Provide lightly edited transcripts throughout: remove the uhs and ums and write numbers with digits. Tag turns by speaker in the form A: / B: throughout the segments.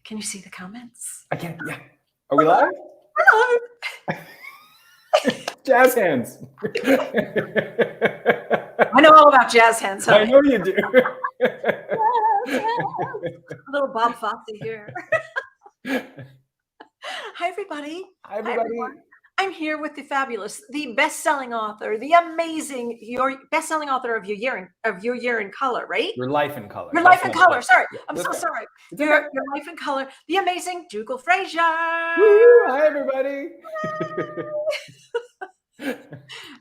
A: Can you see the comments?
B: I can. Yeah. Are we live?
A: Hello.
B: Jazz hands.
A: I know all about jazz hands.
B: I know you do.
A: A little Bob Fosse here. Hi, everybody.
B: Hi, everybody.
A: I'm here with the fabulous, the best-selling author, the amazing, your best-selling author of Your Year in Color, right?
B: Your Life in Color.
A: Your Life in Color. Sorry,
B: Yeah,
A: I'm so sorry.
B: Okay.
A: Your Life in Color, the amazing Dougall Fraser.
B: Woo! Hi, everybody.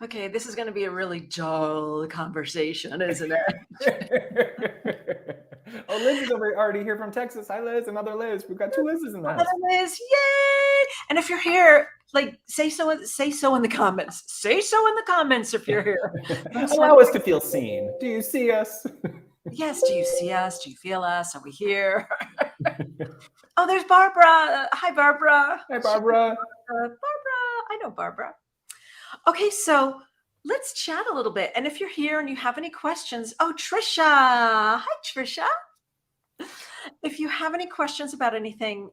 A: Okay, this is going to be a really dull conversation, isn't it?
B: Oh, Liz is already here from Texas. Hi, Liz. Another Liz. We've got two Liz's in the house.
A: Another Liz, yay! And if you're here, like, say so in the comments. Say so in the comments if you're here.
B: Allow us to feel seen. Do you see us?
A: Yes. Do you see us? Do you feel us? Are we here? Oh, there's Barbara. Hi, Barbara.
B: Hi, Barbara.
A: Barbara. I know Barbara. Okay, so let's chat a little bit. And if you're here and you have any questions, oh, Trisha. Hi, Trisha. If you have any questions about anything,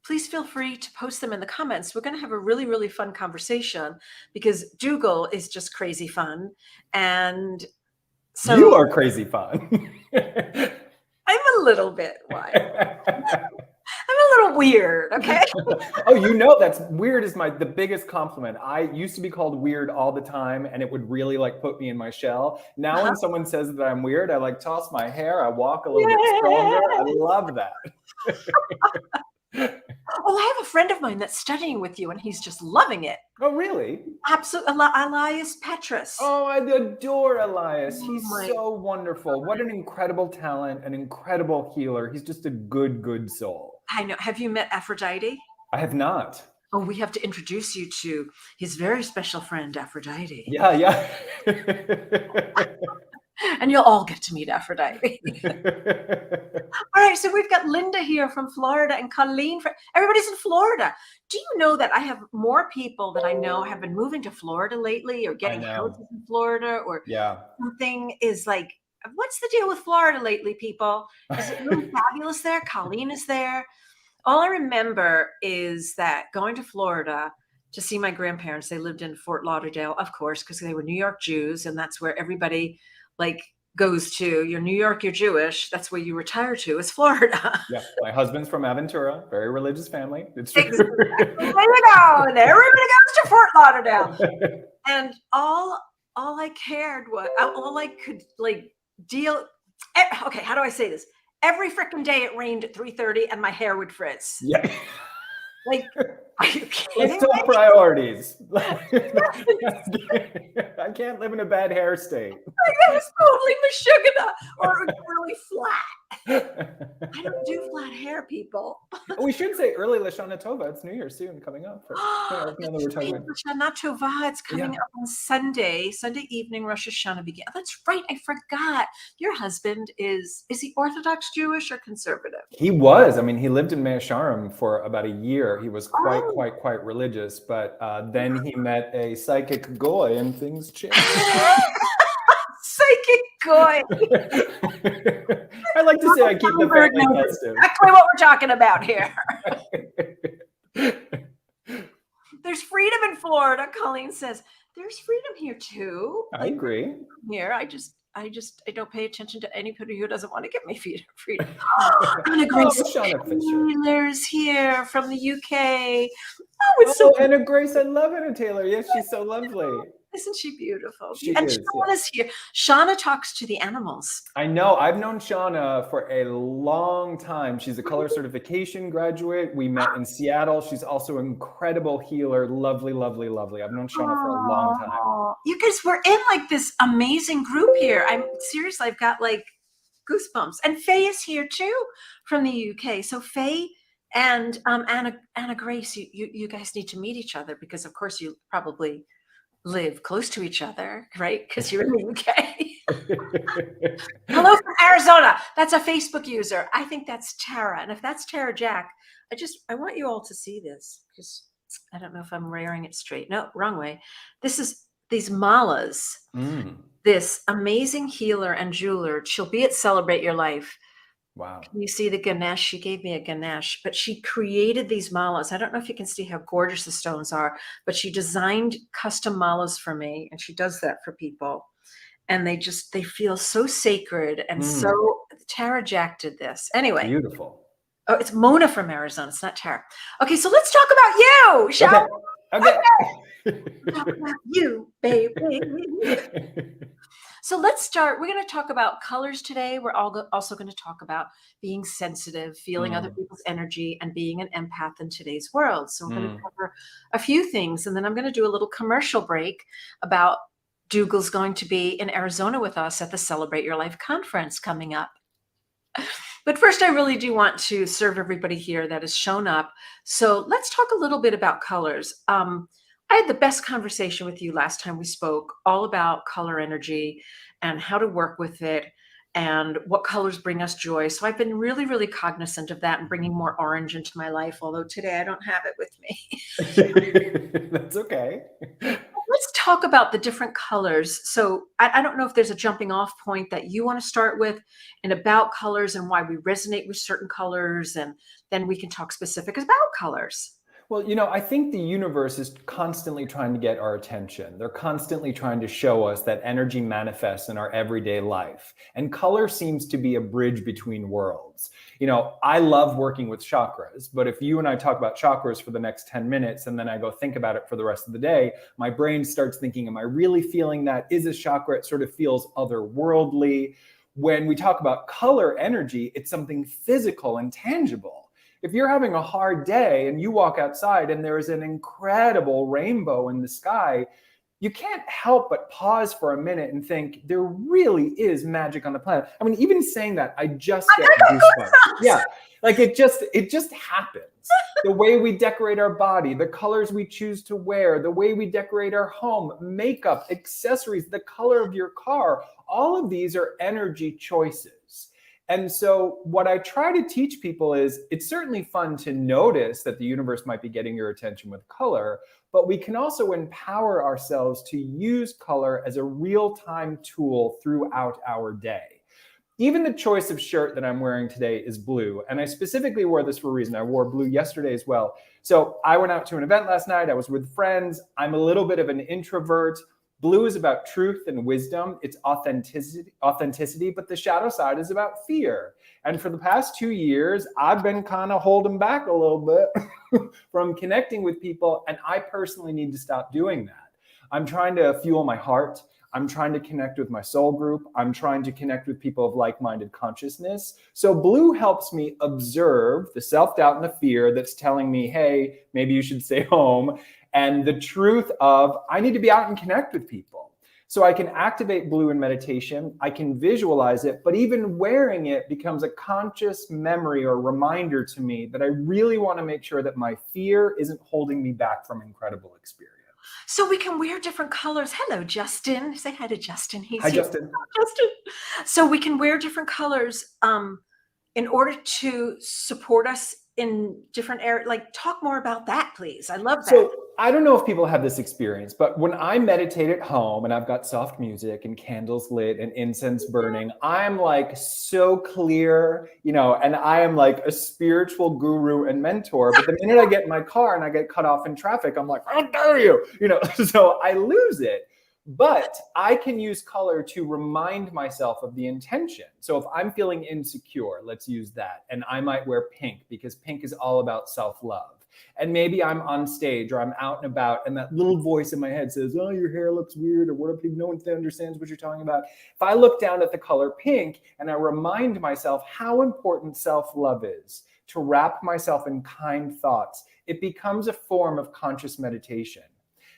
A: please feel free to post them in the comments. We're going to have a really, really fun conversation because Dougall is just crazy fun. And so
B: you are crazy fun.
A: I'm a little bit wild. I'm a little weird, okay?
B: Oh, you know, that's weird is the biggest compliment. I used to be called weird all the time, and it would really like put me in my shell. Now when someone says that I'm weird, I like toss my hair, I walk a little bit stronger. I love that.
A: Oh, I have a friend of mine that's studying with you, and he's just loving it.
B: Oh, really?
A: Absolutely. Elias Petrus.
B: Oh, I adore Elias. He's so wonderful. What an incredible talent, an incredible healer. He's just a good, good soul.
A: I know. Have you met Aphrodite?
B: I have not.
A: Oh, we have to introduce you to his very special friend, Aphrodite.
B: Yeah, yeah.
A: And you'll all get to meet Aphrodite. All right, so we've got Linda here from Florida and Colleen. Everybody's in Florida. Do you know that I have more people that I know have been moving to Florida lately or getting houses in Florida or something is like, what's the deal with Florida lately, people? Is it really fabulous there? Colleen is there. All I remember is that going to Florida to see my grandparents, they lived in Fort Lauderdale, of course, because they were New York Jews, and that's where everybody like goes to. You're New York, you're Jewish. That's where you retire to, is Florida.
B: Yeah, my husband's from Aventura, very religious family. It's true.
A: Exactly. There you go. And everybody goes to Fort Lauderdale. And all I cared was, all I could like deal. Okay, how do I say this? Every freaking day it rained at 3:30 and my hair would frizz.
B: Yeah.
A: Like, are you kidding?
B: Let's talk priorities. I can't live in a bad hair state.
A: That was totally mashugana, or it was really flat. I don't do flat hair, people.
B: We should say early Lashana Tova. It's New Year's soon coming up.
A: Lashana Tova, it's coming up on Sunday evening. Rosh Hashanah begins. That's right. I forgot. Your husband is he Orthodox Jewish or conservative?
B: He was. I mean, he lived in Mea Shearim for about a year. He was quite religious, but then he met a psychic goy and things changed.
A: Psychic goy.
B: I like to say I keep the family festive.
A: Exactly what we're talking about here. There's freedom in Florida, Colleen says. There's freedom here too.
B: I agree.
A: Here, I don't pay attention to anybody who doesn't want to give me freedom. Anna Grace Taylor's here from the UK. Oh, it's so
B: Anna Grace, I love Anna Taylor. Yes, she's so lovely.
A: Isn't she beautiful?
B: She
A: and
B: is,
A: Shauna's here. Shauna talks to the animals.
B: I know. I've known Shauna for a long time. She's a color certification graduate. We met in Seattle. She's also an incredible healer. Lovely, lovely, lovely. I've known Shauna for a long time.
A: You guys, we're in like this amazing group here. I'm seriously, I've got like goosebumps. And Faye is here too from the UK. So Faye and Anna Grace, you guys need to meet each other because of course you probably live close to each other, right? Because you're in the UK. Hello from Arizona. That's a Facebook user. I think that's Tara. And if that's Tara Jack, I want you all to see this because I don't know if I'm wearing it straight. No, wrong way. This is these malas. This amazing healer and jeweler. She'll be at Celebrate Your Life.
B: Wow.
A: Can you see the Ganesh? She gave me a Ganesh, but she created these malas. I don't know if you can see how gorgeous the stones are, but she designed custom malas for me, and she does that for people. And they feel so sacred and
B: Mm,
A: so Tara Jack did this. Anyway,
B: beautiful.
A: oh, it's Mona from Arizona. It's not Tara. Okay, so let's talk about you, shall
B: Okay.
A: we?
B: Okay.
A: Talk about you, baby. So let's start. We're going to talk about colors today. We're also going to talk about being sensitive, feeling other
B: Mm,
A: people's energy, and being an empath in today's world. So we're going to
B: mm.
A: cover a few things, and then I'm going to do a little commercial break about Dougall's going to be in Arizona with us at the Celebrate Your Life conference coming up. But first, I really do want to serve everybody here that has shown up. So let's talk a little bit about colors. I had the best conversation with you last time we spoke, all about color energy and how to work with it and what colors bring us joy. So I've been really, really cognizant of that and bringing more orange into my life, although today I don't have it with me.
B: That's okay.
A: Let's talk about the different colors. So I don't know if there's a jumping off point that you want to start with and about colors and why we resonate with certain colors, and then we can talk specific about colors.
B: Well, I think the universe is constantly trying to get our attention. They're constantly trying to show us that energy manifests in our everyday life. And color seems to be a bridge between worlds. I love working with chakras, but if you and I talk about chakras for the next 10 minutes and then I go think about it for the rest of the day, my brain starts thinking, am I really feeling that? Is a chakra? It sort of feels otherworldly. When we talk about color energy, it's something physical and tangible. If you're having a hard day and you walk outside and there is an incredible rainbow in the sky, you can't help but pause for a minute and think, there really is magic on the planet. I mean, even saying that, I just get goosebumps. Yeah, like it just happens. The way we decorate our body, the colors we choose to wear, the way we decorate our home, makeup, accessories, the color of your car, all of these are energy choices. And so what I try to teach people is it's certainly fun to notice that the universe might be getting your attention with color, but we can also empower ourselves to use color as a real-time tool throughout our day. Even the choice of shirt that I'm wearing today is blue. And I specifically wore this for a reason. I wore blue yesterday as well. So I went out to an event last night. I was with friends. I'm a little bit of an introvert. Blue is about truth and wisdom. It's authenticity, but the shadow side is about fear. And for the past 2 years, I've been kind of holding back a little bit from connecting with people. And I personally need to stop doing that. I'm trying to fuel my heart. I'm trying to connect with my soul group. I'm trying to connect with people of like-minded consciousness. So blue helps me observe the self-doubt and the fear that's telling me, hey, maybe you should stay home. And the truth of, I need to be out and connect with people. So I can activate blue in meditation. I can visualize it, but even wearing it becomes a conscious memory or reminder to me that I really want to make sure that my fear isn't holding me back from incredible experience.
A: So we can wear different colors. Hello, Justin. Say hi to Justin. He's
B: Hi,
A: here.
B: Justin.
A: Justin. So we can wear different colors in order to support us in different areas. Like, talk more about that, please. I love that.
B: So I don't know if people have this experience, but when I meditate at home and I've got soft music and candles lit and incense burning, I'm like so clear, and I am like a spiritual guru and mentor. But the minute I get in my car and I get cut off in traffic, I'm like, how dare you? So I lose it. But I can use color to remind myself of the intention. So if I'm feeling insecure, let's use that. And I might wear pink because pink is all about self-love. And maybe I'm on stage or I'm out and about and that little voice in my head says, oh, your hair looks weird, or what if no one understands what you're talking about? If I look down at the color pink and I remind myself how important self-love is, to wrap myself in kind thoughts, it becomes a form of conscious meditation.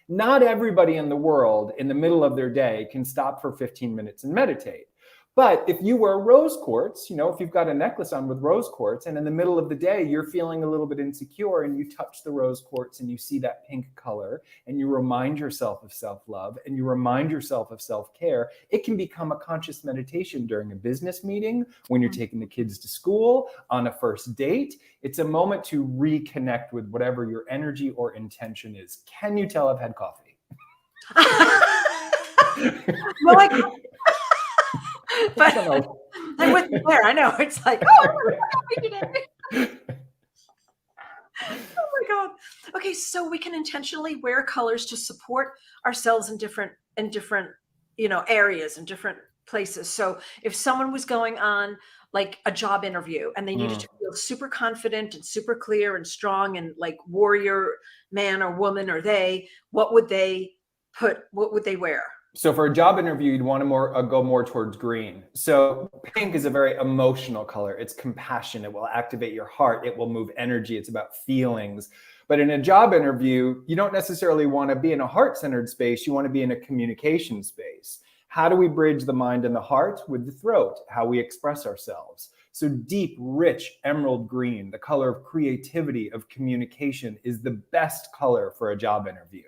B: Not everybody in the world in the middle of their day can stop for 15 minutes and meditate. But if you wear rose quartz, if you've got a necklace on with rose quartz and in the middle of the day, you're feeling a little bit insecure and you touch the rose quartz and you see that pink color and you remind yourself of self-love and you remind yourself of self-care, it can become a conscious meditation during a business meeting, when you're taking the kids to school, on a first date. It's a moment to reconnect with whatever your energy or intention is. Can you tell I've had coffee?
A: No, I can't. But I'm with you there. I know. It's like, oh, we're happy today. Oh my God. Okay, so we can intentionally wear colors to support ourselves in different, areas and different places. So if someone was going on like a job interview and they needed to feel super confident and super clear and strong and like warrior man or woman or they, what would they wear?
B: So for a job interview, you'd want to go more towards green. So pink is a very emotional color. It's compassion. It will activate your heart. It will move energy. It's about feelings. But in a job interview, you don't necessarily want to be in a heart-centered space. You want to be in a communication space. How do we bridge the mind and the heart? With the throat, how we express ourselves. So deep, rich emerald green, the color of creativity, of communication, is the best color for a job interview.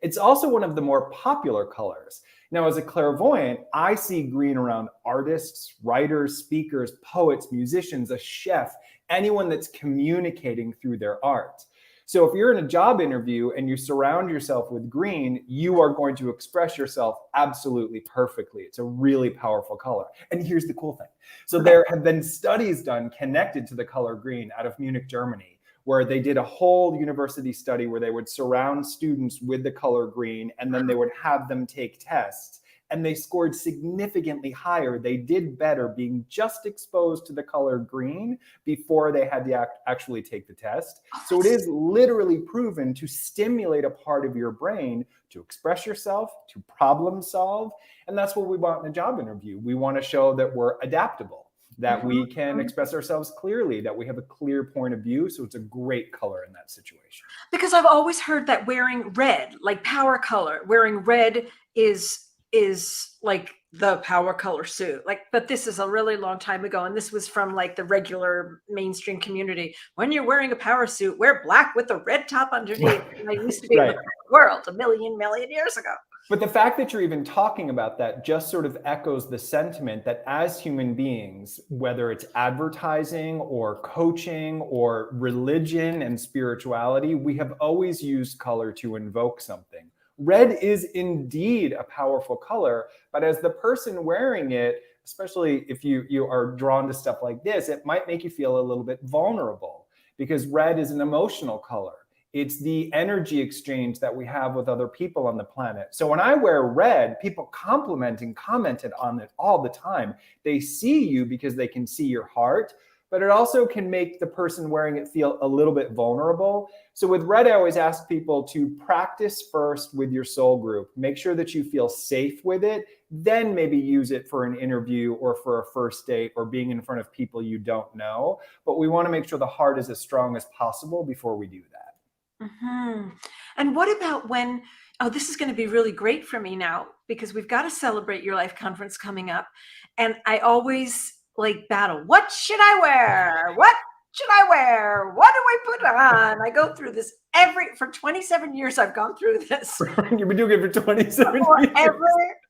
B: It's also one of the more popular colors. Now, as a clairvoyant, I see green around artists, writers, speakers, poets, musicians, a chef, anyone that's communicating through their art. So if you're in a job interview and you surround yourself with green, you are going to express yourself absolutely perfectly. It's a really powerful color. And here's the cool thing. So there have been studies done connected to the color green out of Munich, Germany, where they did a whole university study where they would surround students with the color green, and then they would have them take tests. And they scored significantly higher. They did better being just exposed to the color green before they had to actually take the test. So it is literally proven to stimulate a part of your brain to express yourself, to problem solve. And that's what we want in a job interview. We want to show that we're adaptable, that we can express ourselves clearly, that we have a clear point of view. So it's a great color in that situation.
A: Because I've always heard that wearing red, like power color, wearing red is like the power color suit. Like, but this is a really long time ago. And this was from like the regular mainstream community. When you're wearing a power suit, wear black with a red top underneath. And I used to be in the world a million years ago.
B: But the fact that you're even talking about that just sort of echoes the sentiment that as human beings, whether it's advertising or coaching or religion and spirituality, we have always used color to invoke something. Red is indeed a powerful color, but as the person wearing it, especially if you are drawn to stuff like this, it might make you feel a little bit vulnerable because red is an emotional color. It's the energy exchange that we have with other people on the planet. So when I wear red, people compliment and commented on it all the time. They see you because they can see your heart, but it also can make the person wearing it feel a little bit vulnerable. So with red, I always ask people to practice first with your soul group. Make sure that you feel safe with it, then maybe use it for an interview or for a first date or being in front of people you don't know. But we want to make sure the heart is as strong as possible before we do that.
A: And what about when, this is going to be really great for me now because we've got to celebrate your life conference coming up. And I always like battle. What should I wear? What should I wear? What do I put on? I go through this for 27 years. I've gone through this.
B: You've been doing it for 27 years.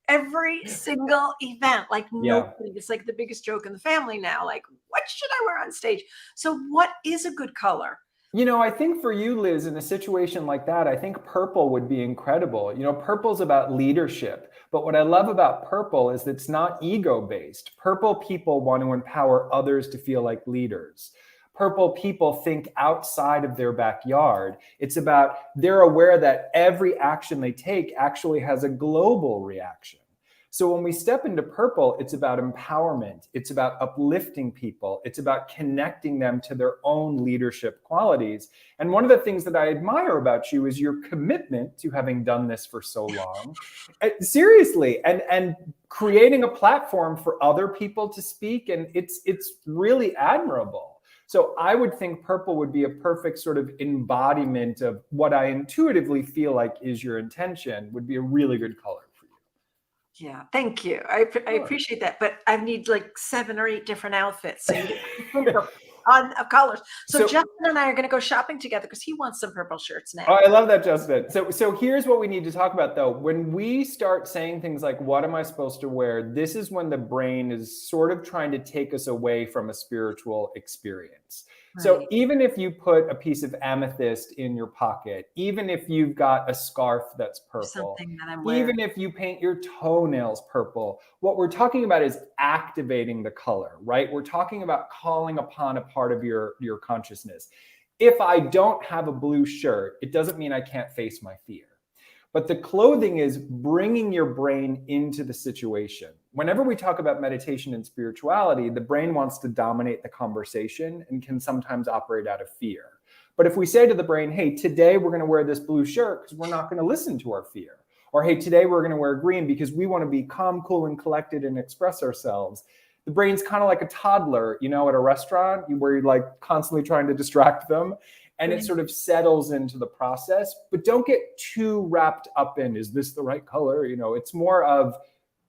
A: Every single event, like nobody. It's like the biggest joke in the family now. Like, what should I wear on stage? So what is a good color?
B: You know, I think for you, Liz, in a situation like that, I think purple would be incredible. You know, purple's about leadership. But what I love about purple is that it's not ego-based. Purple people want to empower others to feel like leaders. Purple people think outside of their backyard. It's about they're aware that every action they take actually has a global reaction. So when we step into purple, it's about empowerment. It's about uplifting people. It's about connecting them to their own leadership qualities. And one of the things that I admire about you is your commitment to having done this for so long. Seriously, and creating a platform for other people to speak. And it's really admirable. So I would think purple would be a perfect sort of embodiment of what I intuitively feel like is your intention, would be a really good color.
A: Yeah, thank you. I appreciate that, but I need like 7 or 8 different outfits. So ton of colors. So
B: So-
A: Justin and I are going to go shopping together because he wants some purple shirts now.
B: Oh, I love that, Justin. So here's what we need to talk about, though. When we start saying things like, what am I supposed to wear? This is when the brain is sort of trying to take us away from a spiritual experience. So
A: Right.
B: even if you put a piece of amethyst in your pocket, even if you've got a scarf that's purple,
A: Something that I'm wearing.
B: even if you paint your toenails purple, what we're talking about is activating the color, right? We're talking about calling upon a part of your consciousness. If I don't have a blue shirt, it doesn't mean I can't face my fear. But the clothing is bringing your brain into the situation. Whenever we talk about meditation and spirituality, the brain wants to dominate the conversation and can sometimes operate out of fear. But if we say to the brain, hey, today we're going to wear this blue shirt because we're not going to listen to our fear. Or hey, today we're going to wear green because we want to be calm, cool, and collected and express ourselves. The brain's kind of like a toddler, you know, at a restaurant where you're like constantly trying to distract them. And it sort of settles into the process, but don't get too wrapped up in, is this the right color? You know, it's more of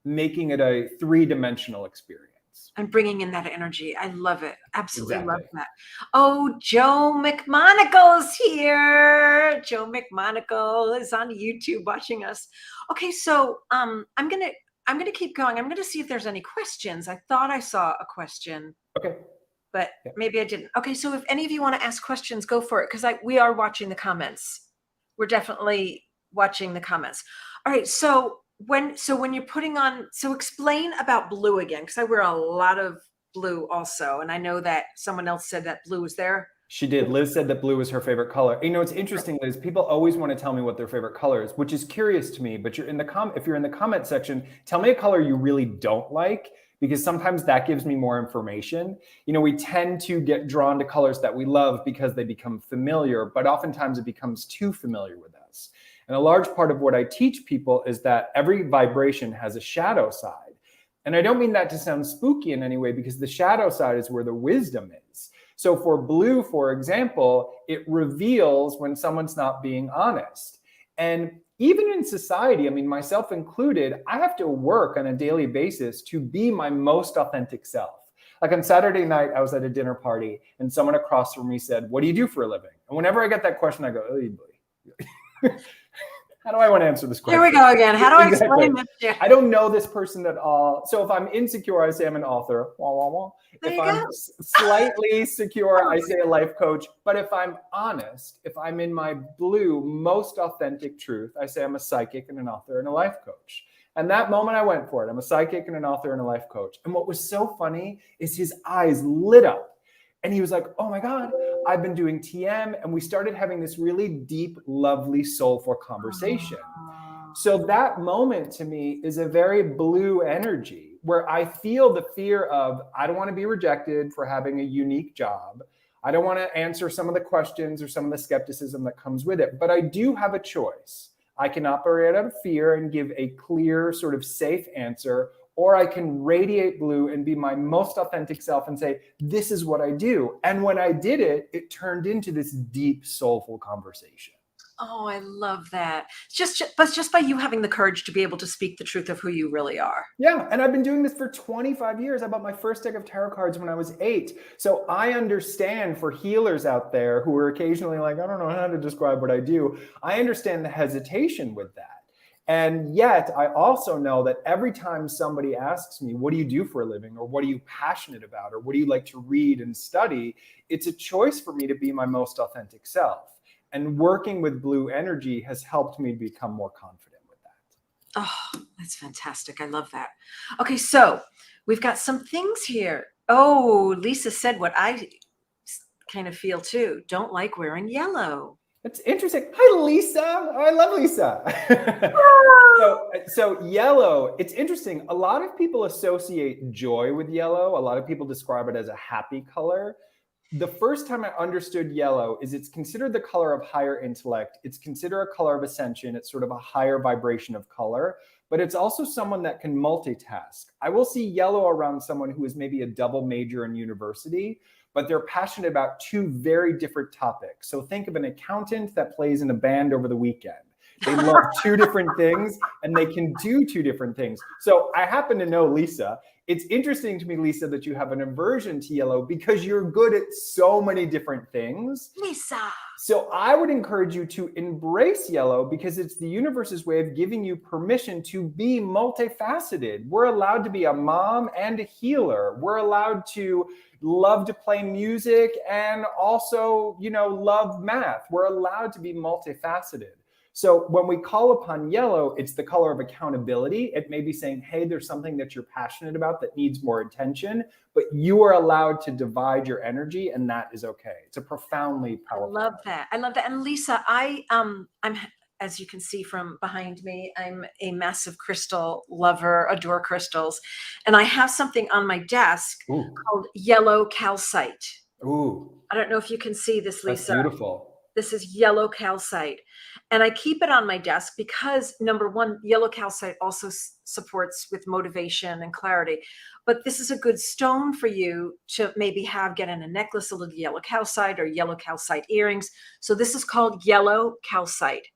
B: making it a three-dimensional experience.
A: And bringing in that energy. I love it. Absolutely love
B: Exactly.
A: that. Oh, Joe McMonagle's here. Joe McMonagle is on YouTube watching us. Okay, so I'm gonna keep going. I'm gonna see if there's any questions. I thought I saw a question,
B: Okay.
A: but
B: Yeah.
A: maybe I didn't. Okay, so if any of you want to ask questions, go for it, because we are watching the comments. We're definitely watching the comments. All right, so when you're putting on, so explain about blue again, because I wear a lot of blue also, and I know that someone else said that blue is there.
B: She did. Liz said that blue is her favorite color. You know, it's interesting, Liz. People always want to tell me what their favorite color is, which is curious to me. But if you're in the comment section, tell me a color you really don't like, because sometimes that gives me more information. You know, we tend to get drawn to colors that we love because they become familiar, but oftentimes it becomes too familiar with us. And a large part of what I teach people is that every vibration has a shadow side. And I don't mean that to sound spooky in any way, because the shadow side is where the wisdom is. So for blue, for example, it reveals when someone's not being honest. And even in society, I mean, myself included, I have to work on a daily basis to be my most authentic self. Like on Saturday night, I was at a dinner party and someone across from me said, what do you do for a living? And whenever I get that question, I go, oy boy. How do I want to answer this question?
A: Here we go again. How do I
B: Exactly.
A: explain this to you?
B: I don't know this person at all. So if I'm insecure, I say I'm an author. Wah, wah, wah.
A: There
B: If
A: you
B: I'm
A: go.
B: slightly secure, I say a life coach. But if I'm honest, if I'm in my blue, most authentic truth, I say I'm a psychic and an author and a life coach. And that moment I went for it. I'm a psychic and an author and a life coach. And what was so funny is his eyes lit up. And he was like, oh my God, I've been doing TM. And we started having this really deep, lovely, soulful conversation. So that moment to me is a very blue energy where I feel the fear of, I don't want to be rejected for having a unique job. I don't want to answer some of the questions or some of the skepticism that comes with it, but I do have a choice. I can operate out of fear and give a clear, sort of safe answer, or I can radiate blue and be my most authentic self and say, this is what I do. And when I did it, it turned into this deep, soulful conversation.
A: Oh, I love that. But just by you having the courage to be able to speak the truth of who you really are.
B: Yeah, and I've been doing this for 25 years. I bought my first deck of tarot cards when I was 8. So I understand, for healers out there who are occasionally like, I don't know how to describe what I do, I understand the hesitation with that. And yet I also know that every time somebody asks me, what do you do for a living? Or what are you passionate about? Or what do you like to read and study? It's a choice for me to be my most authentic self. And working with blue energy has helped me become more confident with that.
A: Oh, that's fantastic. I love that. Okay, so we've got some things here. Oh, Lisa said what I kind of feel too. Don't like wearing yellow.
B: That's interesting. Hi, Lisa. Oh, I love Lisa. So yellow, it's interesting. A lot of people associate joy with yellow. A lot of people describe it as a happy color. The first time I understood yellow is it's considered the color of higher intellect. It's considered a color of ascension. It's sort of a higher vibration of color, but it's also someone that can multitask. I will see yellow around someone who is maybe a double major in university, but they're passionate about two very different topics. So think of an accountant that plays in a band over the weekend. They love two different things and they can do two different things. So I happen to know Lisa. It's interesting to me, Lisa, that you have an aversion to yellow because you're good at so many different things.
A: Lisa.
B: So I would encourage you to embrace yellow because it's the universe's way of giving you permission to be multifaceted. We're allowed to be a mom and a healer. We're allowed to love to play music and also, love math. We're allowed to be multifaceted. So when we call upon yellow, it's the color of accountability. It may be saying, hey, there's something that you're passionate about that needs more attention, but you are allowed to divide your energy, and that is okay. It's a profoundly powerful.
A: I love that. I love that. And Lisa, I'm, as you can see from behind me, I'm a massive crystal lover, adore crystals. And I have something on my desk called yellow calcite.
B: Ooh.
A: I don't know if you can see this, Lisa.
B: That's beautiful.
A: This is yellow calcite. And I keep it on my desk because, number one, yellow calcite also supports with motivation and clarity. But this is a good stone for you to maybe get in a necklace, a little yellow calcite or yellow calcite earrings. So this is called yellow calcite.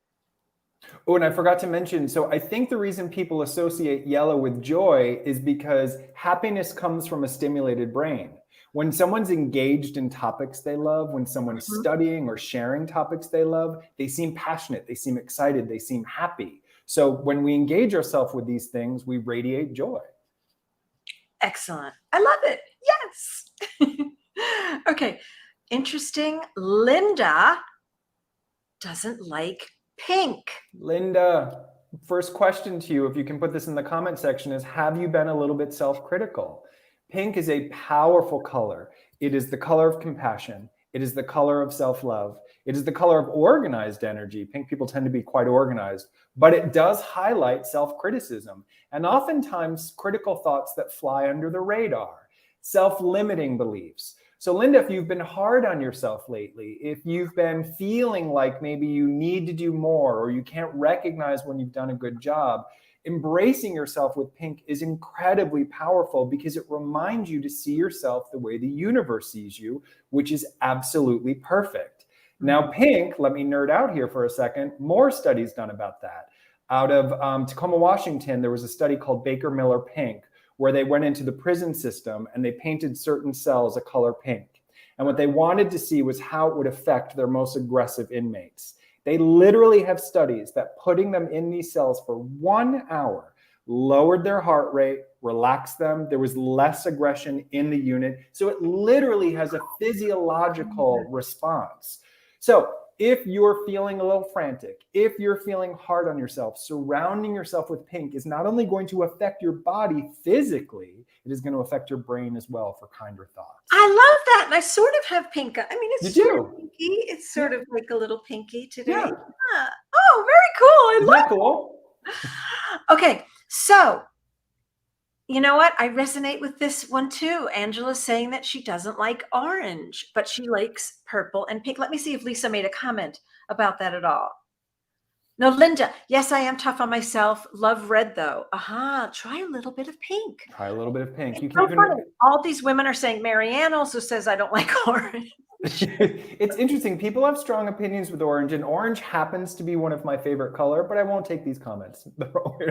B: Oh, and I forgot to mention, so I think the reason people associate yellow with joy is because happiness comes from a stimulated brain. When someone's engaged in topics they love, when someone's studying or sharing topics they love, they seem passionate, they seem excited, they seem happy. So when we engage ourselves with these things, we radiate joy.
A: Excellent. I love it. Yes. Okay. Interesting. Linda doesn't like pink.
B: Linda, first question to you, if you can put this in the comment section, is have you been a little bit self-critical? Pink is a powerful color. It is the color of compassion. It is the color of self-love. It is the color of organized energy. Pink people tend to be quite organized, but it does highlight self-criticism and oftentimes critical thoughts that fly under the radar, self-limiting beliefs. So Linda, if you've been hard on yourself lately, if you've been feeling like maybe you need to do more or you can't recognize when you've done a good job, embracing yourself with pink is incredibly powerful because it reminds you to see yourself the way the universe sees you, which is absolutely perfect. Now, pink, let me nerd out here for a second, more studies done about that. Out of Tacoma, Washington, there was a study called Baker-Miller Pink, where they went into the prison system and they painted certain cells a color pink. And what they wanted to see was how it would affect their most aggressive inmates. They literally have studies that putting them in these cells for 1 hour lowered their heart rate, relaxed them. There was less aggression in the unit. So it literally has a physiological response. So if you're feeling a little frantic, if you're feeling hard on yourself, surrounding yourself with pink is not only going to affect your body physically, it is going to affect your brain as well for kinder thoughts.
A: I love that. And I sort of have pink. I mean, it's
B: You
A: sort
B: do.
A: of pinky. It's sort of like a little pinky today.
B: Yeah.
A: Yeah. Oh, very cool. I
B: Isn't
A: love
B: that cool?
A: Okay, so you know what? I resonate with this one too. Angela's saying that she doesn't like orange, but she likes purple and pink. Let me see if Lisa made a comment about that at all. No, Linda, yes, I am tough on myself. Love red though. Aha, try a little bit of pink.
B: Try a little bit of pink.
A: It's
B: You
A: so
B: can
A: funny. All these women are saying, Marianne also says I don't like orange.
B: It's interesting. People have strong opinions with orange, and orange happens to be one of my favorite color, but I won't take these comments.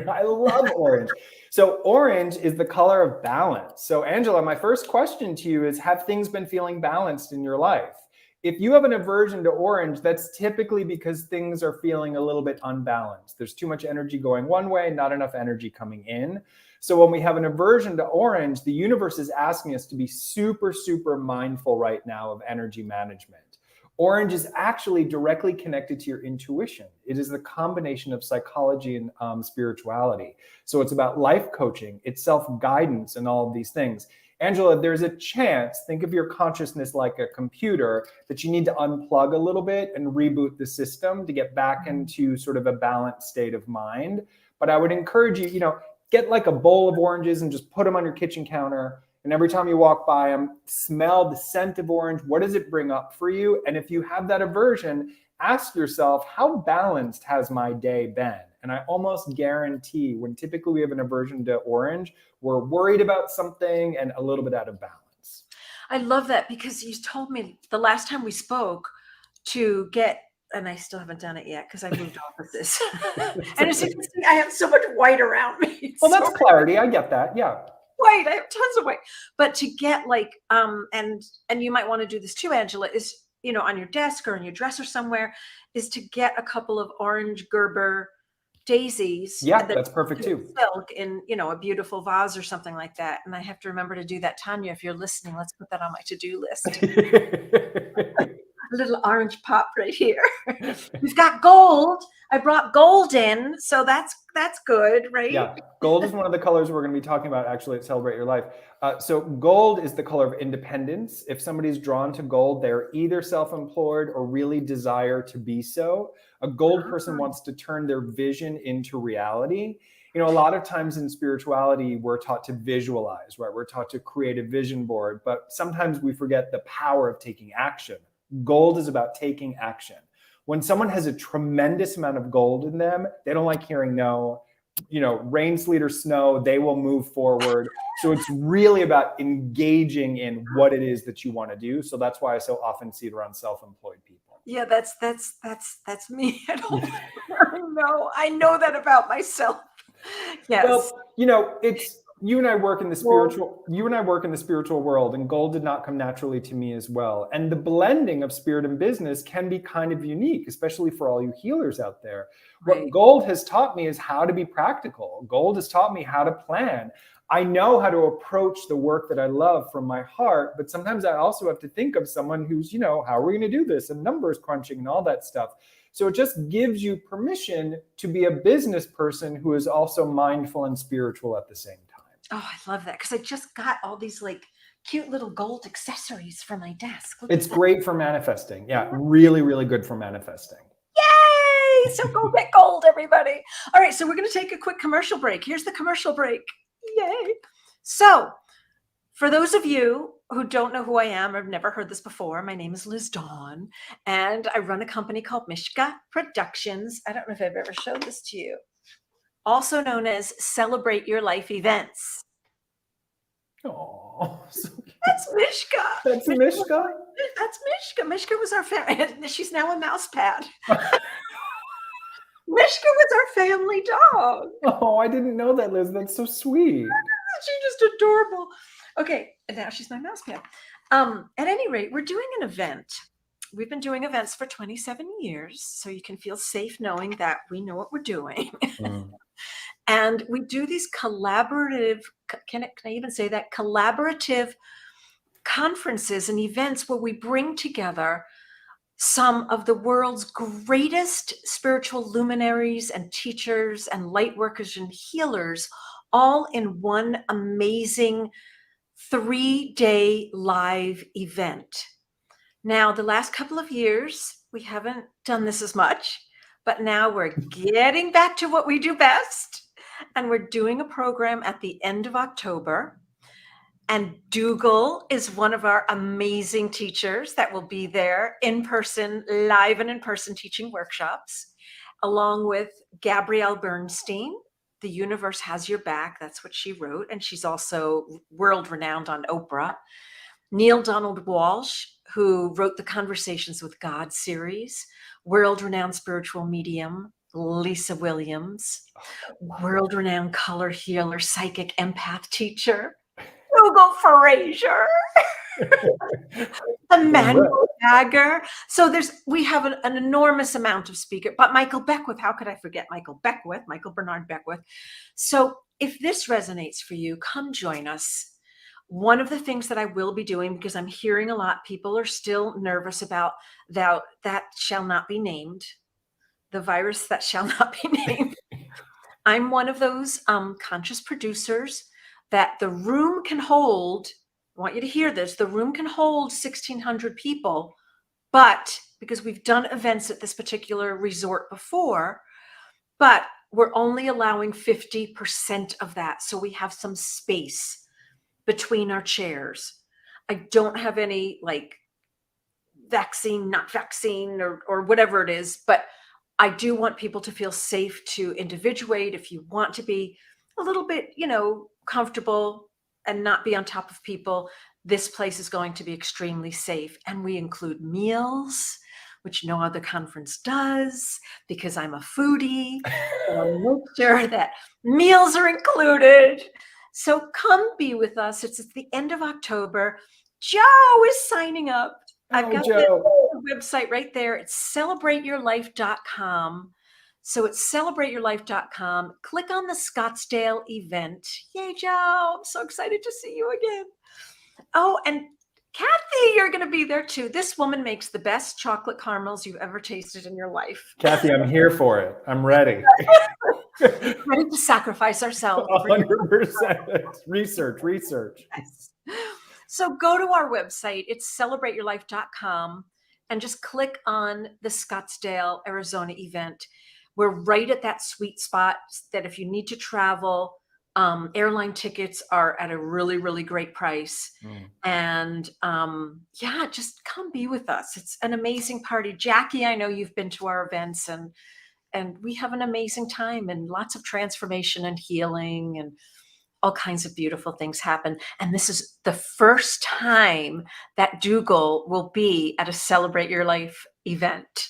B: I love orange. So orange is the color of balance. So Angela, my first question to you is, have things been feeling balanced in your life? If you have an aversion to orange, that's typically because things are feeling a little bit unbalanced. There's too much energy going one way, not enough energy coming in. So when we have an aversion to orange, the universe is asking us to be super, super mindful right now of energy management. Orange is actually directly connected to your intuition. It is the combination of psychology and spirituality. So it's about life coaching, it's self-guidance and all of these things. Angela, there's a chance, think of your consciousness like a computer, that you need to unplug a little bit and reboot the system to get back into sort of a balanced state of mind. But I would encourage you, get like a bowl of oranges and just put them on your kitchen counter. And every time you walk by them, smell the scent of orange. What does it bring up for you? And if you have that aversion, ask yourself, how balanced has my day been? And I almost guarantee when typically we have an aversion to orange, we're worried about something and a little bit out of balance.
A: I love that because you told me the last time we spoke to get, and I still haven't done it yet because I moved offices. And as you can see, I have so much white around me.
B: Well, that's clarity. I get that. Yeah.
A: white. I have tons of white. But to get like, and you might want to do this too, Angela, is, you know, on your desk or on your dresser somewhere, is to get a couple of orange Gerber daisies.
B: Yeah,
A: that
B: that's perfect too.
A: silk in, you know, a beautiful vase or something like that. And I have to remember to do that. Tanya, if you're listening, let's put that on my to-do list. A little orange pop right here. We've got gold. I brought gold in, so that's good, right?
B: Yeah, gold is one of the colors we're going to be talking about actually at Celebrate Your Life. So gold is the color of independence. If somebody's drawn to gold, they're either self-employed or really desire to be so. A gold person wants to turn their vision into reality. You know, a lot of times in spirituality, we're taught to visualize, right? We're taught to create a vision board, but sometimes we forget the power of taking action. Gold is about taking action. When someone has a tremendous amount of gold in them, they don't like hearing no. You know, rain, sleet, or snow, they will move forward. So it's really about engaging in what it is that you want to do. So that's why I so often see it around self-employed people.
A: Yeah, that's me. I don't know. I know that about myself. Yes.
B: Well, you know, it's you and I work in the spiritual world, and gold did not come naturally to me as well. And the blending of spirit and business can be kind of unique, especially for all you healers out there.
A: Right.
B: What gold has taught me is how to be practical. Gold has taught me how to plan. I know how to approach the work that I love from my heart, but sometimes I also have to think of someone who's, you know, how are we going to do this, and numbers crunching and all that stuff. So it just gives you permission to be a business person who is also mindful and spiritual at the same time.
A: Oh, I love that, because I just got all these like cute little gold accessories for my desk.
B: It's great for manifesting. Yeah, really, really good for manifesting.
A: Yay! So go get gold, everybody. All right, so we're going to take a quick commercial break. Here's the commercial break. Yay! So for those of you who don't know who I am, I've never heard this before. My name is Liz Dawn, and I run a company called Mishka Productions. I don't know if I've ever showed this to you. Also known as Celebrate Your Life Events.
B: Oh, so
A: that's Mishka.
B: That's Mishka?
A: That's Mishka. Mishka was our family. She's now a mouse pad. Mishka was our family dog.
B: Oh, I didn't know that, Liz. That's so sweet.
A: She's just adorable. Okay, and now she's my mouse pad. At any rate, we're doing an event. We've been doing events for 27 years, so you can feel safe knowing that we know what we're doing. And we do these collaborative, can I even say that? Collaborative conferences and events where we bring together some of the world's greatest spiritual luminaries and teachers and light workers and healers, all in one amazing 3-day live event. Now, the last couple of years, we haven't done this as much, but now we're getting back to what we do best. And we're doing a program at the end of October. And Dougall is one of our amazing teachers that will be there in person, live and in person teaching workshops, along with Gabrielle Bernstein. The Universe Has Your Back. That's what she wrote. And she's also world renowned on Oprah. Neil Donald Walsh, who wrote the Conversations with God series, world renowned spiritual medium. Lisa Williams, world renowned color healer, psychic empath teacher. Dougall Fraser. Emmanuel Dagger. So we have an enormous amount of speakers, but Michael Beckwith, how could I forget Michael Bernard Beckwith. So if this resonates for you, come join us. One of the things that I will be doing, because I'm hearing a lot, people are still nervous about that shall not be named, the virus that shall not be named. I'm one of those conscious producers that the room can hold. I want you to hear this. The room can hold 1,600 people, but because we've done events at this particular resort before, but we're only allowing 50% of that. So we have some space between our chairs. I don't have any like vaccine, not vaccine, or whatever it is, but I do want people to feel safe to individuate. If you want to be a little bit, comfortable and not be on top of people, this place is going to be extremely safe. And we include meals, which no other conference does, because I'm a foodie. So I'll make sure that meals are included. So come be with us. It's at the end of October. Joe is signing up. I've
B: Oh,
A: got
B: Joe.
A: the website right there. It's celebrateyourlife.com. So it's celebrateyourlife.com. Click on the Scottsdale event. Yay, Joe. I'm so excited to see you again. Oh, and Kathy, you're going to be there too. This woman makes the best chocolate caramels you've ever tasted in your life.
B: Kathy, I'm here for it. I'm ready.
A: Ready to sacrifice ourselves.
B: 100%. Research.
A: Yes. So go to our website. It's celebrateyourlife.com and just click on the Scottsdale, Arizona event. We're right at that sweet spot that if you need to travel, airline tickets are at a really, really great price. And yeah, just come be with us. It's an amazing party. Jackie, I know you've been to our events, and we have an amazing time and lots of transformation and healing, and all kinds of beautiful things happen. And this is the first time that Dougall will be at a Celebrate Your Life event.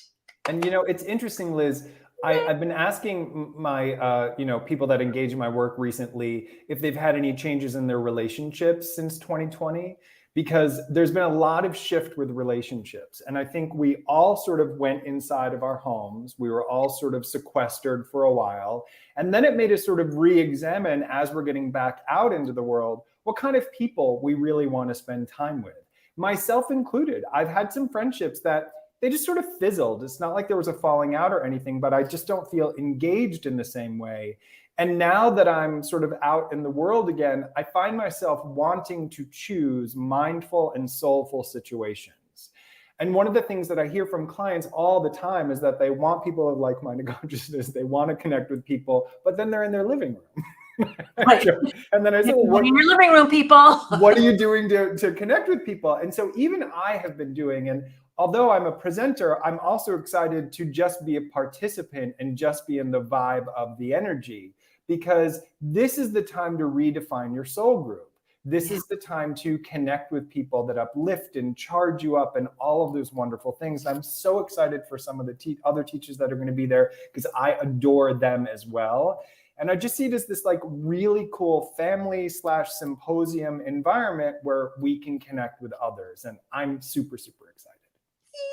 B: And it's interesting, Liz. I've been asking my people that engage in my work recently if they've had any changes in their relationships since 2020, because there's been a lot of shift with relationships. And I think we all sort of went inside of our homes. We were all sort of sequestered for a while. And then it made us sort of re-examine, as we're getting back out into the world, what kind of people we really want to spend time with. Myself included. I've had some friendships that they just sort of fizzled. It's not like there was a falling out or anything, but I just don't feel engaged in the same way. And now that I'm sort of out in the world again, I find myself wanting to choose mindful and soulful situations. And one of the things that I hear from clients all the time is that they want people of like-minded consciousness. They want to connect with people, but then they're in their living room.
A: Right.
B: And then I said, well,
A: in your living room, people.
B: What are you doing to connect with people? And so even I have been doing, and although I'm a presenter, I'm also excited to just be a participant and just be in the vibe of the energy, because this is the time to redefine your soul group. This is the time to connect with people that uplift and charge you up and all of those wonderful things. And I'm so excited for some of the other teachers that are going to be there, because I adore them as well. And I just see it as this like really cool family/symposium environment where we can connect with others. And I'm super, super excited.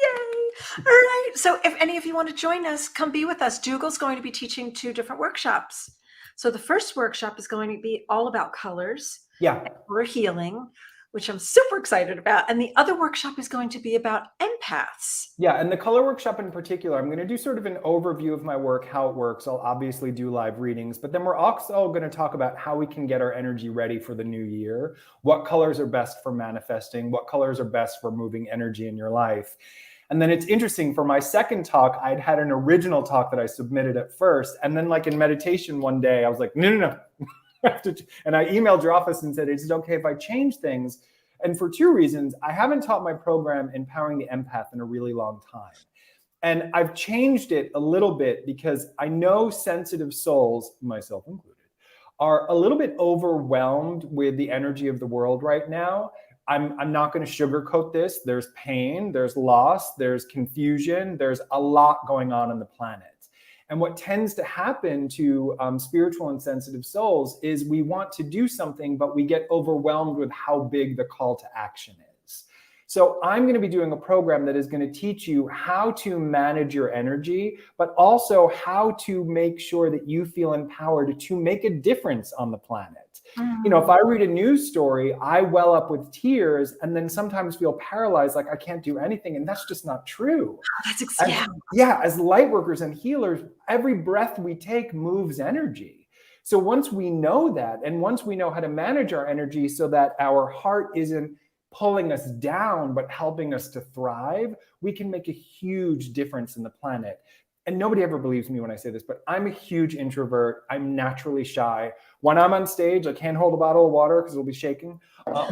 A: Yay. All right. So if any of you want to join us, come be with us. Dougall's going to be teaching 2 different workshops. So the first workshop is going to be all about colors.
B: Yeah.
A: Color healing, which I'm super excited about. And the other workshop is going to be about empaths.
B: Yeah, and the color workshop in particular, I'm going to do sort of an overview of my work, how it works. I'll obviously do live readings, but then we're also going to talk about how we can get our energy ready for the new year, what colors are best for manifesting, what colors are best for moving energy in your life. And then it's interesting, for my second talk, I'd had an original talk that I submitted at first. And then like in meditation one day, I was like, no. And I emailed your office and said, is it okay if I change things? And for 2 reasons. I haven't taught my program Empowering the Empath in a really long time. And I've changed it a little bit because I know sensitive souls, myself included, are a little bit overwhelmed with the energy of the world right now. I'm not going to sugarcoat this. There's pain, there's loss, there's confusion, there's a lot going on the planet. And what tends to happen to spiritual and sensitive souls is we want to do something, but we get overwhelmed with how big the call to action is. So I'm going to be doing a program that is going to teach you how to manage your energy, but also how to make sure that you feel empowered to make a difference on the planet. You know, if I read a news story, I well up with tears and then sometimes feel paralyzed, like I can't do anything. And that's just not true. As light workers and healers, every breath we take moves energy. So once we know that, and once we know how to manage our energy so that our heart isn't pulling us down, but helping us to thrive, we can make a huge difference in the planet. And nobody ever believes me when I say this, but I'm a huge introvert. I'm naturally shy. When I'm on stage, I can't hold a bottle of water because it'll be shaking. No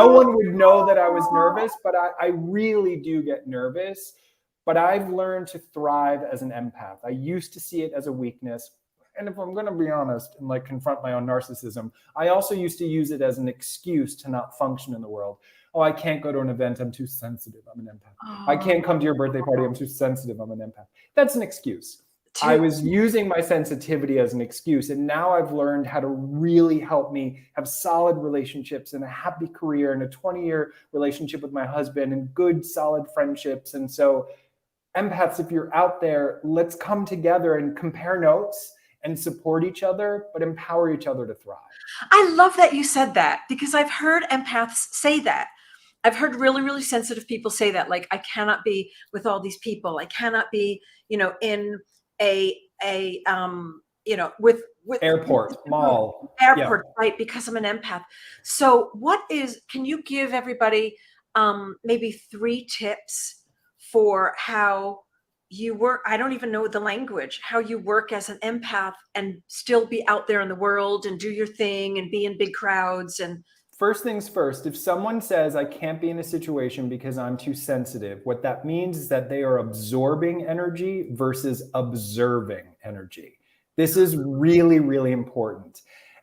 B: one would know that I was nervous, but I really do get nervous. But I've learned to thrive as an empath. I used to see it as a weakness. And if I'm going to be honest and like confront my own narcissism, I also used to use it as an excuse to not function in the world. Oh, I can't go to an event. I'm too sensitive. I'm an empath. I can't come to your birthday party. I'm too sensitive. I'm an empath. That's an excuse. I was using my sensitivity as an excuse. And now I've learned how to really help me have solid relationships and a happy career and a 20-year relationship with my husband and good, solid friendships. And so empaths, if you're out there, let's come together and compare notes and support each other, but empower each other to thrive.
A: I love that you said that, because I've heard empaths say that. I've heard really, really sensitive people say that, like, I cannot be with all these people. I cannot be, in with
B: Airport, mall.
A: airport, right? Because I'm an empath. So can you give everybody maybe 3 tips for how you work? I don't even know the language, how you work as an empath and still be out there in the world and do your thing and be in big crowds. And
B: first things first, if someone says I can't be in a situation because I'm too sensitive, what that means is that they are absorbing energy versus observing energy. This is really, really important.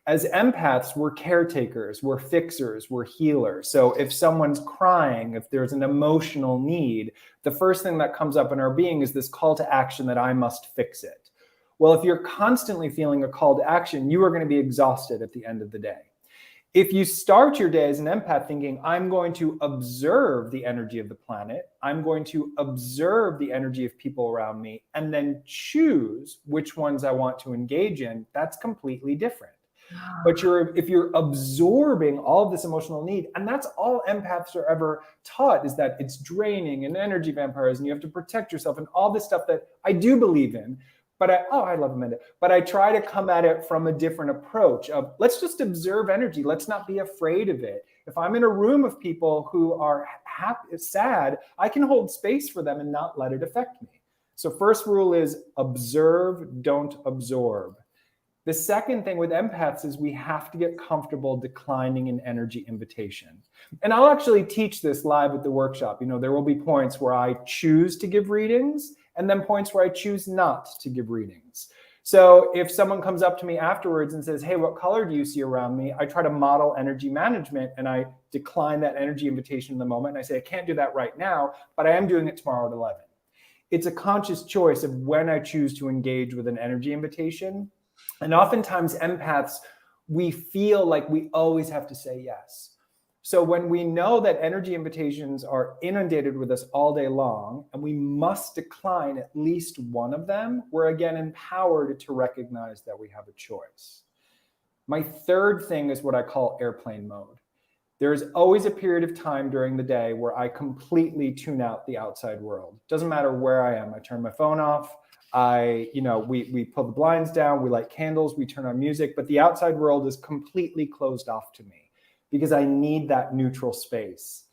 B: As empaths, we're caretakers, we're fixers, we're healers. So if someone's crying, if there's an emotional need, the first thing that comes up in our being is this call to action that I must fix it. Well, if you're constantly feeling a call to action, you are going to be exhausted at the end of the day. If you start your day as an empath thinking, I'm going to observe the energy of the planet, I'm going to observe the energy of people around me, and then choose which ones I want to engage in, that's completely different. But if you're absorbing all of this emotional need, and that's all empaths are ever taught, is that it's draining and energy vampires and you have to protect yourself and all this stuff that I do believe in. But I love Amanda. But I try to come at it from a different approach of, let's just observe energy. Let's not be afraid of it. If I'm in a room of people who are happy, sad, I can hold space for them and not let it affect me. So first rule is observe, don't absorb. The second thing with empaths is we have to get comfortable declining an energy invitation. And I'll actually teach this live at the workshop. There will be points where I choose to give readings and then points where I choose not to give readings. So if someone comes up to me afterwards and says, hey, what color do you see around me? I try to model energy management and I decline that energy invitation in the moment. And I say, I can't do that right now, but I am doing it tomorrow at 11. It's a conscious choice of when I choose to engage with an energy invitation. And oftentimes empaths, we feel like we always have to say yes. So when we know that energy invitations are inundated with us all day long, and we must decline at least one of them, we're again empowered to recognize that we have a choice. My third thing is what I call airplane mode. There's always a period of time during the day where I completely tune out the outside world. Doesn't matter where I am. I turn my phone off. We pull the blinds down, we light candles, we turn on music, but the outside world is completely closed off to me because I need that neutral space.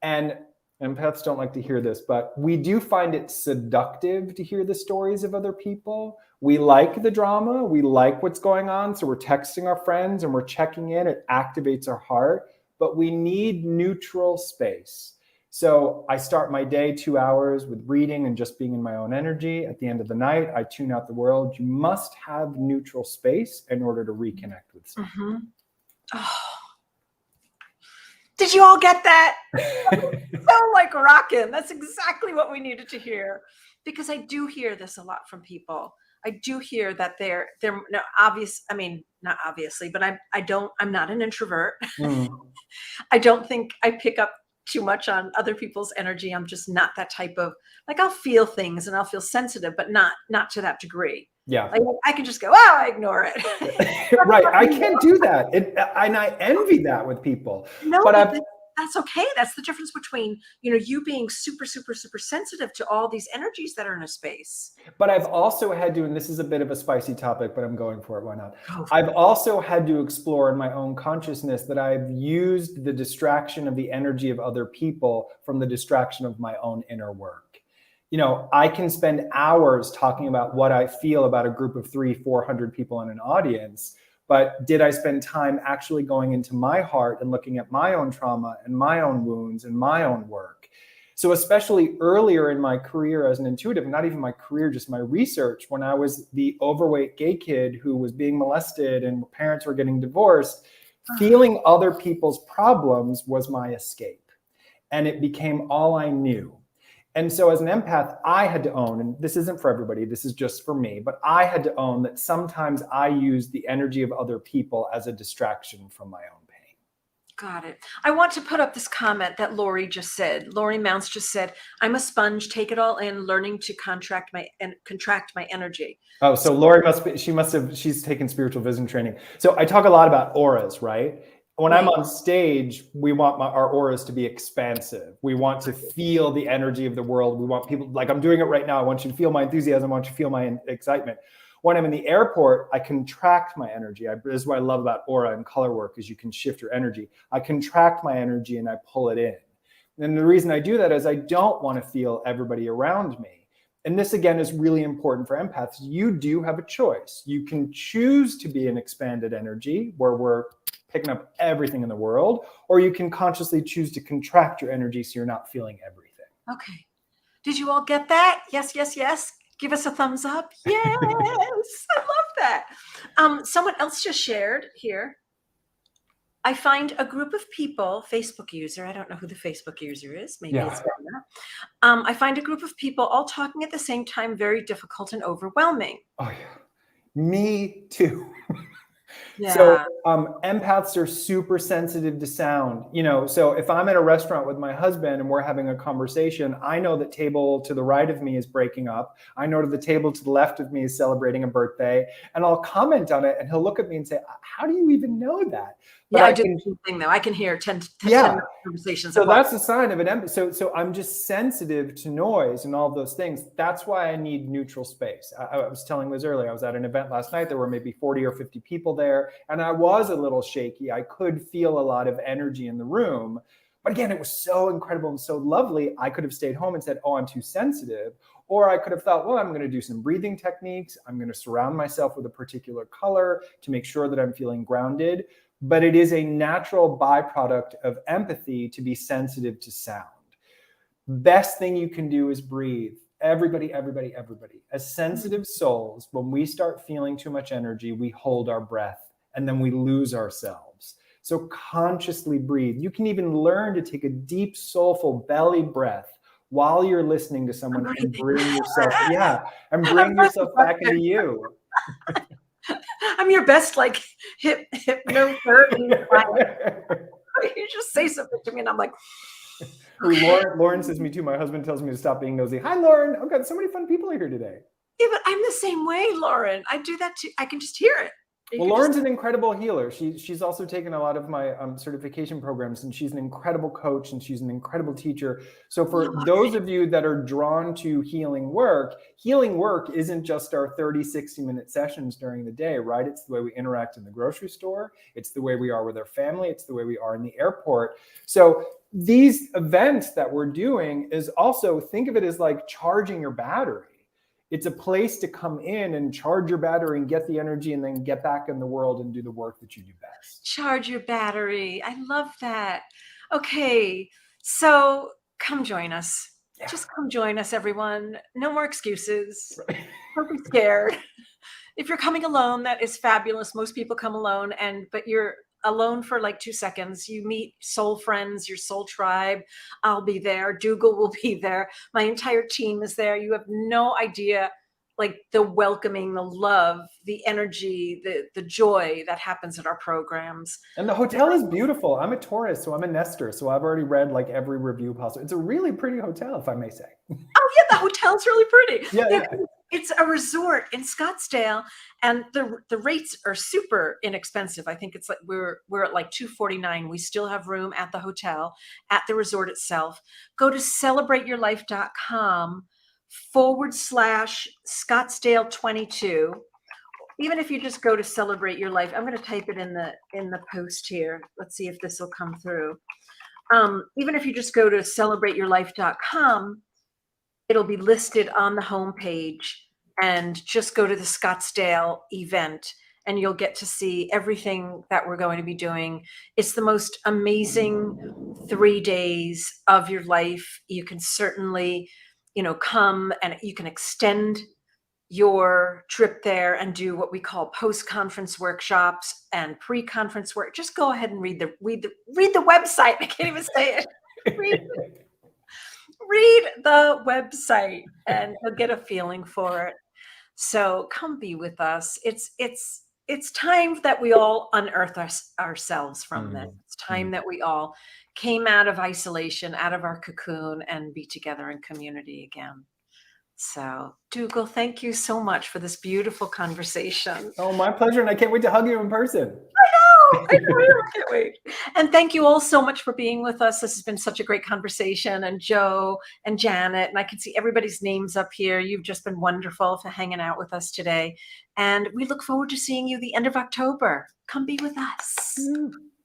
B: And empaths don't like to hear this, but we do find it seductive to hear the stories of other people. We like the drama, we like what's going on, so we're texting our friends and we're checking in, it activates our heart, but we need neutral space. So I start my day 2 hours with reading and just being in my own energy. At the end of the night, I tune out the world. You must have neutral space in order to reconnect with someone.
A: Mm-hmm. Oh. Did you all get that? So like rocking. That's exactly what we needed to hear, because I do hear this a lot from people. I do hear that they're no, obvious. I mean, not obviously, but I'm not an introvert. I don't think I pick up too much on other people's energy. I'm just not that type of, like, I'll feel things and I'll feel sensitive, but not to that degree.
B: Yeah.
A: Like, I can just go, I ignore it.
B: Right. I can't do that. And I envy that with people.
A: No,
B: but
A: that's okay. That's the difference between, you being super, super, super sensitive to all these energies that are in a space.
B: But I've also had to, and this is a bit of a spicy topic, but I'm going for it. Why not? I've also had to explore in my own consciousness that I've used the distraction of the energy of other people from the distraction of my own inner work. I can spend hours talking about what I feel about a group of 300-400 people in an audience. But did I spend time actually going into my heart and looking at my own trauma and my own wounds and my own work? So especially earlier in my career as an intuitive, not even my career, just my research, when I was the overweight gay kid who was being molested and parents were getting divorced, feeling other people's problems was my escape. And it became all I knew. And so as an empath, I had to own, and this isn't for everybody, this is just for me, but I had to own that sometimes I use the energy of other people as a distraction from my own pain.
A: Got it. I want to put up this comment that Lori just said. Lori Mounts just said, I'm a sponge, take it all in, learning to contract my energy.
B: Oh, so Lori she's taken spiritual vision training. So I talk a lot about auras, right? When I'm on stage, we want our auras to be expansive. We want to feel the energy of the world. We want people, like I'm doing it right now. I want you to feel my enthusiasm. I want you to feel my excitement. When I'm in the airport, I contract my energy. This is what I love about aura and color work, is you can shift your energy. I contract my energy and I pull it in. And the reason I do that is I don't want to feel everybody around me. And this, again, is really important for empaths. You do have a choice. You can choose to be an expanded energy where we're picking up everything in the world, or you can consciously choose to contract your energy so you're not feeling everything.
A: Okay. Did you all get that? Yes, yes, yes. Give us a thumbs up. Yes, I love that. Someone else just shared here. I find a group of people, Facebook user, I don't know who the Facebook user is. Maybe it's Brenda. I find a group of people all talking at the same time very difficult and overwhelming.
B: Oh, yeah. Me too.
A: Yeah.
B: So empaths are super sensitive to sound. So if I'm at a restaurant with my husband and we're having a conversation, I know that table to the right of me is breaking up. I know that the table to the left of me is celebrating a birthday, and I'll comment on it and he'll look at me and say, how do you even know that? But
A: yeah, I do the same thing though. I can hear 10 conversations.
B: So that's a sign of an empath. So I'm just sensitive to noise and all those things. That's why I need neutral space. I was telling Liz earlier, I was at an event last night. There were maybe 40 or 50 people there, and I was a little shaky. I could feel a lot of energy in the room. But again, it was so incredible and so lovely. I could have stayed home and said, oh, I'm too sensitive. Or I could have thought, well, I'm going to do some breathing techniques. I'm going to surround myself with a particular color to make sure that I'm feeling grounded. But it is a natural byproduct of empathy to be sensitive to sound. Best thing you can do is breathe. Everybody. As sensitive souls, when we start feeling too much energy, we hold our breath and then we lose ourselves. So consciously breathe. You can even learn to take a deep, soulful belly breath while you're listening to someone and bring yourself, yourself back into you.
A: I'm your best, hypnotherapy. You just say something to me and I'm like,
B: okay. Lauren says me too. My husband tells me to stop being nosy. Hi, Lauren. Oh God, so many fun people are here today.
A: Yeah, but I'm the same way, Lauren. I do that too. I can just hear it.
B: Well, Lauren's an incredible healer. She's also taken a lot of my certification programs, and she's an incredible coach and she's an incredible teacher. So for those of you that are drawn to healing work isn't just our 30, 60-minute sessions during the day, right? It's the way we interact in the grocery store. It's the way we are with our family. It's the way we are in the airport. So these events that we're doing is also, think of it as like charging your battery. It's a place to come in and charge your battery and get the energy and then get back in the world and do the work that you do best.
A: Charge your battery. I love that. Okay, so come join us. Yeah. Just come join us, everyone. No more excuses. Right. Don't be scared. If you're coming alone, that is fabulous. Most people come alone, but you're alone for like 2 seconds. You meet soul friends, your soul tribe. I'll be there. Dougall will be there. My entire team is there. You have no idea, like the welcoming, the love, the energy, the joy that happens at our programs.
B: And the hotel is beautiful. I'm a tourist, so I'm a nester. So I've already read like every review possible. It's a really pretty hotel, if I may say.
A: Oh yeah, the hotel's really pretty.
B: Yeah.
A: It's a resort in Scottsdale, and the rates are super inexpensive. I think it's like we're at like $249. We still have room at the hotel, at the resort itself. Go to celebrateyourlife.com/Scottsdale22. Even if you just go to Celebrate Your Life, I'm going to type it in the post here. Let's see if this will come through. Even if you just go to celebrateyourlife.com, it'll be listed on the homepage, and just go to the Scottsdale event and you'll get to see everything that we're going to be doing. It's the most amazing 3 days of your life. You can certainly, come and you can extend your trip there and do what we call post-conference workshops and pre-conference work. Just go ahead and read the website. I can't even say it. Read read the website and you'll get a feeling for it. So come be with us. It's time that we all unearth ourselves from this. It's time that we all came out of isolation, out of our cocoon, and be together in community again. So, Dougall, thank you so much for this beautiful conversation.
B: Oh, my pleasure. And I can't wait to hug you in person.
A: I can't wait. And thank you all so much for being with us. This has been such a great conversation. And Joe and Janet, and I can see everybody's names up here. You've just been wonderful for hanging out with us today. And we look forward to seeing you the end of October. Come be with us.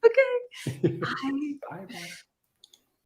A: Okay. Bye.
B: Bye.